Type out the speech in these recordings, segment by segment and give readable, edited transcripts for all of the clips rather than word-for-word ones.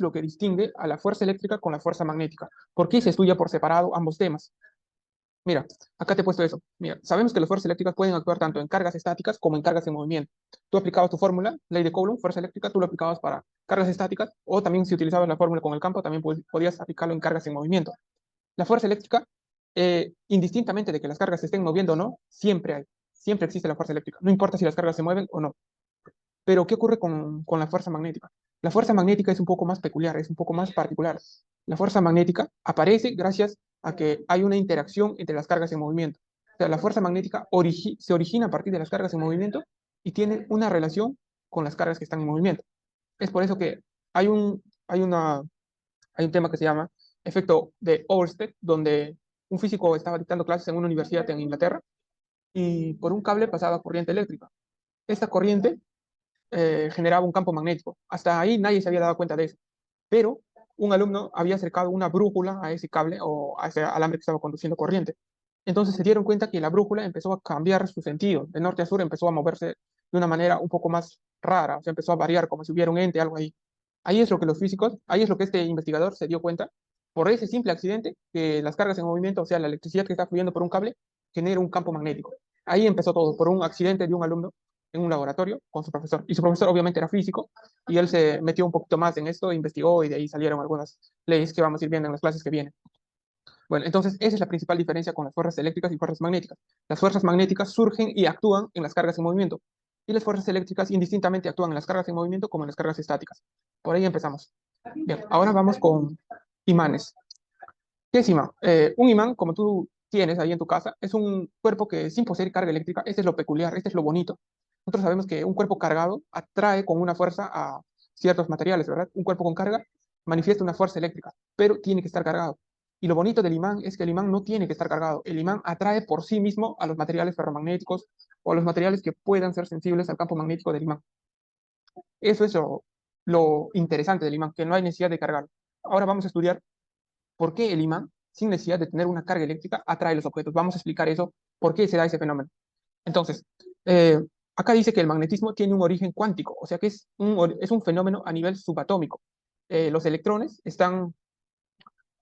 lo que distingue a la fuerza eléctrica con la fuerza magnética. ¿Por qué se estudia por separado ambos temas? Mira, acá te he puesto eso. Mira, sabemos que las fuerzas eléctricas pueden actuar tanto en cargas estáticas como en cargas en movimiento. Tú aplicabas tu fórmula, ley de Coulomb, fuerza eléctrica, tú lo aplicabas para cargas estáticas, o también si utilizabas la fórmula con el campo, también podías aplicarlo en cargas en movimiento. La fuerza eléctrica, indistintamente de que las cargas se estén moviendo o no, siempre existe la fuerza eléctrica. No importa si las cargas se mueven o no. Pero, ¿qué ocurre con la fuerza magnética? La fuerza magnética es un poco más peculiar, es un poco más particular. La fuerza magnética aparece gracias a que hay una interacción entre las cargas en movimiento. O sea, la fuerza magnética se origina a partir de las cargas en movimiento y tiene una relación con las cargas que están en movimiento. Es por eso que hay un, hay una, hay un tema que se llama efecto de Oersted, donde un físico estaba dictando clases en una universidad en Inglaterra y por un cable pasaba corriente eléctrica. Esta corriente generaba un campo magnético. Hasta ahí nadie se había dado cuenta de eso. Pero un alumno había acercado una brújula a ese cable o a ese alambre que estaba conduciendo corriente. Entonces se dieron cuenta que la brújula empezó a cambiar su sentido. De norte a sur empezó a moverse de una manera un poco más rara, o sea, empezó a variar como si hubiera un ente, algo ahí. Ahí es lo que los físicos, ahí es lo que este investigador se dio cuenta, por ese simple accidente, que las cargas en movimiento, o sea, la electricidad que está fluyendo por un cable, genera un campo magnético. Ahí empezó todo, por un accidente de un alumno en un laboratorio con su profesor. Y su profesor obviamente era físico, y él se metió un poquito más en esto, investigó, y de ahí salieron algunas leyes que vamos a ir viendo en las clases que vienen. Bueno, entonces esa es la principal diferencia con las fuerzas eléctricas y fuerzas magnéticas. Las fuerzas magnéticas surgen y actúan en las cargas en movimiento, y las fuerzas eléctricas indistintamente actúan en las cargas en movimiento como en las cargas estáticas. Por ahí empezamos. Bien, ahora vamos con imanes. ¿Qué es imán? Un imán, como tú tienes ahí en tu casa, es un cuerpo que sin poseer carga eléctrica, este es lo peculiar, este es lo bonito. Nosotros sabemos que un cuerpo cargado atrae con una fuerza a ciertos materiales, ¿verdad? Un cuerpo con carga manifiesta una fuerza eléctrica, pero tiene que estar cargado. Y lo bonito del imán es que el imán no tiene que estar cargado. El imán atrae por sí mismo a los materiales ferromagnéticos o a los materiales que puedan ser sensibles al campo magnético del imán. Eso es lo interesante del imán, que no hay necesidad de cargarlo. Ahora vamos a estudiar por qué el imán, sin necesidad de tener una carga eléctrica, atrae los objetos. Vamos a explicar eso, por qué se da ese fenómeno. Entonces, acá dice que el magnetismo tiene un origen cuántico, o sea que es un fenómeno a nivel subatómico. Los electrones están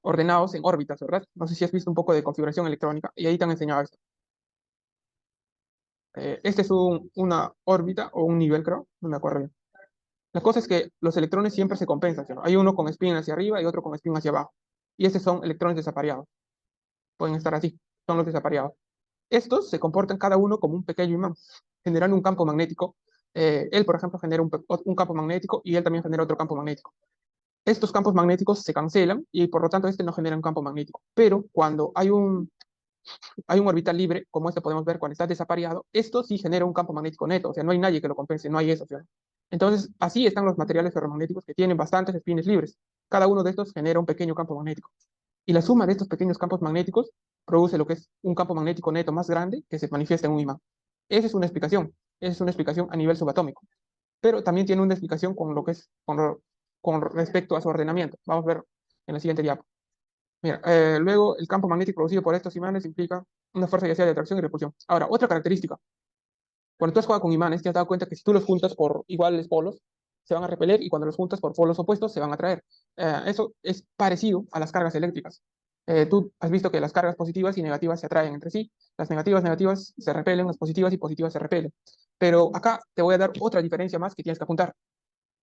ordenados en órbitas, ¿verdad? No sé si has visto un poco de configuración electrónica y ahí te han enseñado esto. Este es una órbita o un nivel, creo, no me acuerdo bien. La cosa es que los electrones siempre se compensan, ¿sí? Hay uno con spin hacia arriba y otro con spin hacia abajo. Y estos son electrones desapareados. Pueden estar así, son los desapareados. Estos se comportan cada uno como un pequeño imán, generando un campo magnético. Él, por ejemplo, genera un campo magnético y él también genera otro campo magnético. Estos campos magnéticos se cancelan y por lo tanto este no genera un campo magnético. Pero cuando hay un orbital libre, como este podemos ver cuando está desapareado, esto sí genera un campo magnético neto, o sea, no hay nadie que lo compense, no hay eso. ¿Sí? Entonces, así están los materiales ferromagnéticos que tienen bastantes espines libres. Cada uno de estos genera un pequeño campo magnético. Y la suma de estos pequeños campos magnéticos produce lo que es un campo magnético neto más grande que se manifiesta en un imán. Esa es una explicación a nivel subatómico, pero también tiene una explicación con lo que es con respecto a su ordenamiento. Vamos a ver en la siguiente diapo. Mira, luego el campo magnético producido por estos imanes implica una fuerza ya sea de atracción y repulsión. Ahora, otra característica, cuando tú has jugado con imanes, te has dado cuenta que si tú los juntas por iguales polos, se van a repeler y cuando los juntas por polos opuestos, se van a atraer. Eso es parecido a las cargas eléctricas. Tú has visto que las cargas positivas y negativas se atraen entre sí. Las negativas se repelen, las positivas y positivas se repelen. Pero acá te voy a dar otra diferencia más que tienes que apuntar.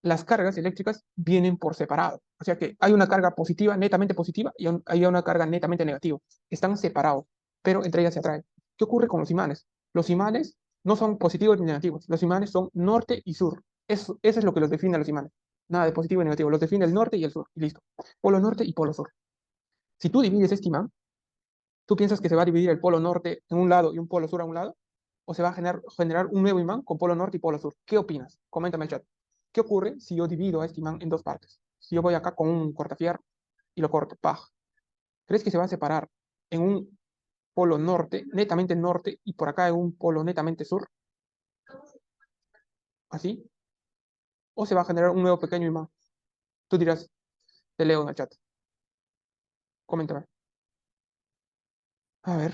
Las cargas eléctricas vienen por separado. O sea que hay una carga positiva, netamente positiva, y hay una carga netamente negativa. Están separados, pero entre ellas se atraen. ¿Qué ocurre con los imanes? Los imanes no son positivos ni negativos. Los imanes son norte y sur. Eso es lo que los define a los imanes. Nada de positivo y negativo. Los define el norte y el sur. Y listo. Polo norte y polo sur. Si tú divides este imán, ¿tú piensas que se va a dividir el polo norte en un lado y un polo sur a un lado? ¿O se va a generar un nuevo imán con polo norte y polo sur? ¿Qué opinas? Coméntame en el chat. ¿Qué ocurre si yo divido a este imán en dos partes? Si yo voy acá con un cortafierro y lo corto, ¡paj! ¿Crees que se va a separar en un polo norte, netamente norte, y por acá en un polo netamente sur? ¿Así? ¿O se va a generar un nuevo pequeño imán? Tú dirás, te leo en el chat. Coméntame. A ver,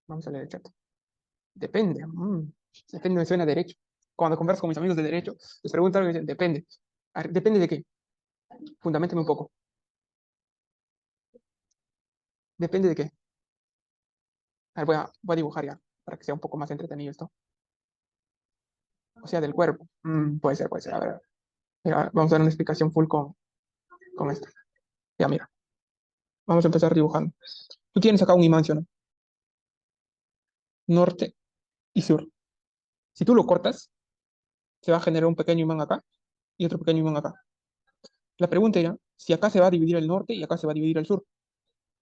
vamos a leer el chat. Depende. Depende, me suena a derecho. Cuando converso con mis amigos de derecho, les pregunto algo y me dicen, depende. A ver, ¿depende de qué? Fundamenteme un poco. Depende de qué. A ver, voy a dibujar ya, para que sea un poco más entretenido esto. O sea, del cuerpo. Puede ser, puede ser. A ver, mira, vamos a dar una explicación full con esto. Ya, mira, vamos a empezar dibujando. Tú tienes acá un imán, ¿sí o no? Norte y sur. Si tú lo cortas, se va a generar un pequeño imán acá y otro pequeño imán acá. La pregunta era si acá se va a dividir el norte y acá se va a dividir el sur.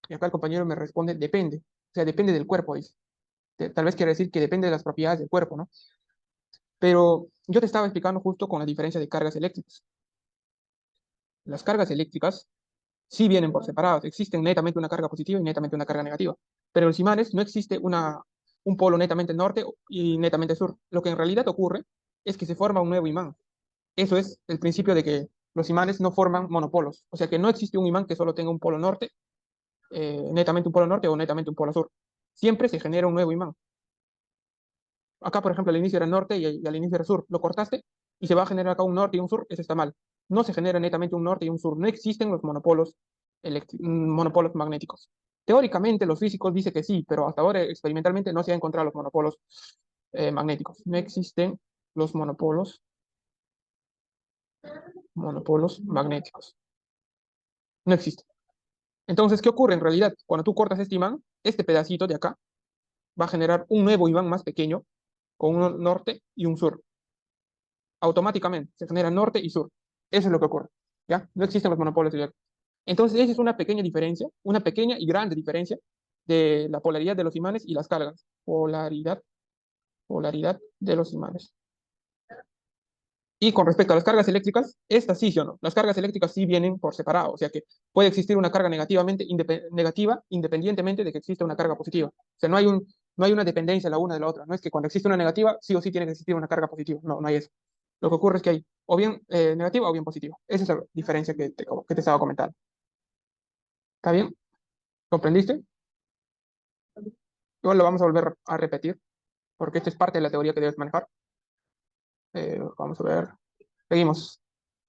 Y acá el compañero me responde, depende. O sea, depende del cuerpo, dice. Tal vez quiere decir que depende de las propiedades del cuerpo, ¿no? Pero yo te estaba explicando justo con la diferencia de cargas eléctricas. Las cargas eléctricas sí vienen por separados. Existen netamente una carga positiva y netamente una carga negativa. Pero en los imanes no existe un polo netamente norte y netamente sur. Lo que en realidad ocurre es que se forma un nuevo imán. Eso es el principio de que los imanes no forman monopolos. O sea que no existe un imán que solo tenga un polo norte, netamente un polo norte o netamente un polo sur. Siempre se genera un nuevo imán. Acá, por ejemplo, al inicio era norte y al inicio era sur. Lo cortaste y se va a generar acá un norte y un sur. Eso está mal. No se genera netamente un norte y un sur. No existen los monopolos magnéticos. Teóricamente, los físicos dicen que sí, pero hasta ahora experimentalmente no se han encontrado los monopolos magnéticos. No existen los monopolos magnéticos. No existen. Entonces, ¿qué ocurre en realidad? Cuando tú cortas este imán, este pedacito de acá va a generar un nuevo imán más pequeño con un norte y un sur. Automáticamente se genera norte y sur. Eso es lo que ocurre. ¿Ya? No existen los monopolios directos. Entonces, esa es una pequeña diferencia, una pequeña y grande diferencia de la polaridad de los imanes y las cargas. Polaridad de los imanes. Y con respecto a las cargas eléctricas, estas sí, ¿sí o no? Las cargas eléctricas sí vienen por separado, o sea que puede existir una carga negativa independientemente de que exista una carga positiva. O sea, no hay una dependencia la una de la otra. No es que cuando existe una negativa, sí o sí tiene que existir una carga positiva. No, no hay eso. Lo que ocurre es que hay o bien negativa o bien positiva. Esa es la diferencia que te estaba comentando. ¿Está bien? ¿Comprendiste? Igual lo vamos a volver a repetir, porque esto es parte de la teoría que debes manejar. Vamos a ver. Seguimos.